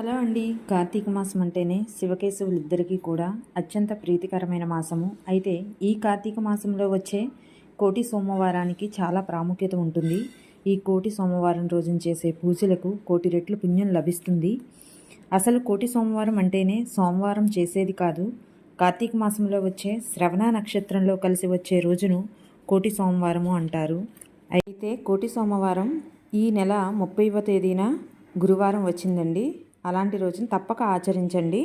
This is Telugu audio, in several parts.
హలో అండి. కార్తీక మాసం అంటేనే శివకేశవులిద్దరికీ కూడా అత్యంత ప్రీతికరమైన మాసము. అయితే ఈ కార్తీక మాసంలో వచ్చే కోటి సోమవారానికి చాలా ప్రాముఖ్యత ఉంటుంది. ఈ కోటి సోమవారం రోజున చేసే పూజలకు కోటి రెట్లు పుణ్యం లభిస్తుంది. అసలు కోటి సోమవారం అంటేనే సోమవారం చేసేది కాదు. కార్తీక మాసంలో వచ్చే శ్రవణ నక్షత్రంలో కలిసి వచ్చే రోజును కోటి సోమవారము అంటారు. అయితే కోటి సోమవారం ఈ నెల 30వ తేదీన గురువారం వచ్చిందండి. అలాంటి రోజును తప్పక ఆచరించండి.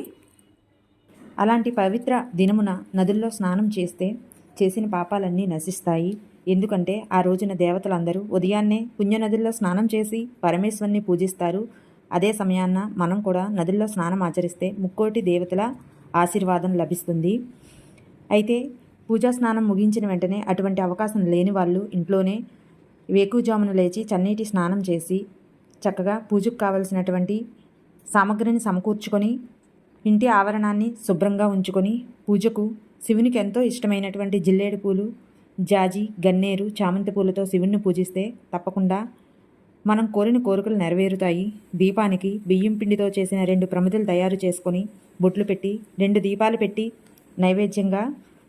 అలాంటి పవిత్ర దినమున నదుల్లో స్నానం చేస్తే చేసిన పాపాలన్నీ నశిస్తాయి. ఎందుకంటే ఆ రోజున దేవతలందరూ ఉదయాన్నే పుణ్యనదుల్లో స్నానం చేసి పరమేశ్వరుని పూజిస్తారు. అదే సమయాన్న మనం కూడా నదుల్లో స్నానం ఆచరిస్తే ముక్కోటి దేవతల ఆశీర్వాదం లభిస్తుంది. అయితే పూజా స్నానం ముగించిన వెంటనే అటువంటి అవకాశం లేని వాళ్ళు ఇంట్లోనే వేకువజామున లేచి చన్నీటి స్నానం చేసి చక్కగా పూజకు కావలసినటువంటి సామగ్రిని సమకూర్చుకొని ఇంటి ఆవరణాన్ని శుభ్రంగా ఉంచుకొని పూజకు శివునికి ఎంతో ఇష్టమైనటువంటి జిల్లేడు పూలు, జాజి, గన్నేరు, చామంతి పూలతో శివుణ్ణి పూజిస్తే తప్పకుండా మనం కోరిన కోరికలు నెరవేరుతాయి. దీపానికి బియ్యం పిండితో చేసిన 2 ప్రమిదలు తయారు చేసుకొని బొట్లు పెట్టి 2 దీపాలు పెట్టి నైవేద్యంగా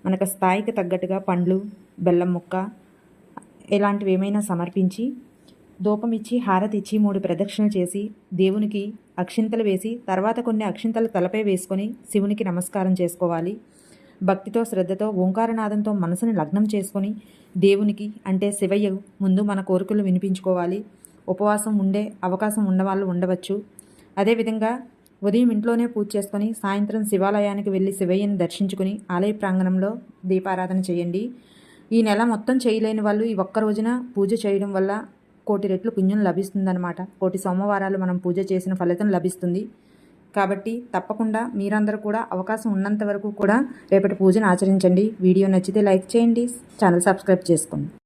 మనకు స్థాయికి తగ్గట్టుగా పండ్లు, బెల్లం ముక్క ఇలాంటివి ఏమైనా సమర్పించి ధూపం ఇచ్చి హారతి ఇచ్చి 3 ప్రదక్షిణలు చేసి దేవునికి అక్షింతలు వేసి తర్వాత కొన్ని అక్షింతలు తలపై వేసుకొని శివునికి నమస్కారం చేసుకోవాలి. భక్తితో శ్రద్ధతో ఓంకారనాదంతో మనసుని లగ్నం చేసుకొని దేవునికి అంటే శివయ్య ముందు మన కోరికలు వినిపించుకోవాలి. ఉపవాసం ఉండే అవకాశం ఉన్నవాళ్ళు ఉండవచ్చు. అదేవిధంగా ఉదయం ఇంట్లోనే పూజ చేసుకొని సాయంత్రం శివాలయానికి వెళ్ళి శివయ్యని దర్శించుకుని ఆలయ ప్రాంగణంలో దీపారాధన చేయండి. ఈ నెల మొత్తం చేయలేని వాళ్ళు ఈ ఒక్క రోజున పూజ చేయడం వల్ల కోటి రెట్లు పుణ్యం లభిస్తుందన్నమాట. కోటి సోమవారాలు మనం పూజ చేసిన ఫలితం లభిస్తుంది. కాబట్టి తప్పకుండా మీరందరూ కూడా అవకాశం ఉన్నంత వరకు కూడా రేపటి పూజను ఆచరించండి. వీడియో నచ్చితే లైక్ చేయండి, ఛానల్ సబ్స్క్రైబ్ చేసుకోండి.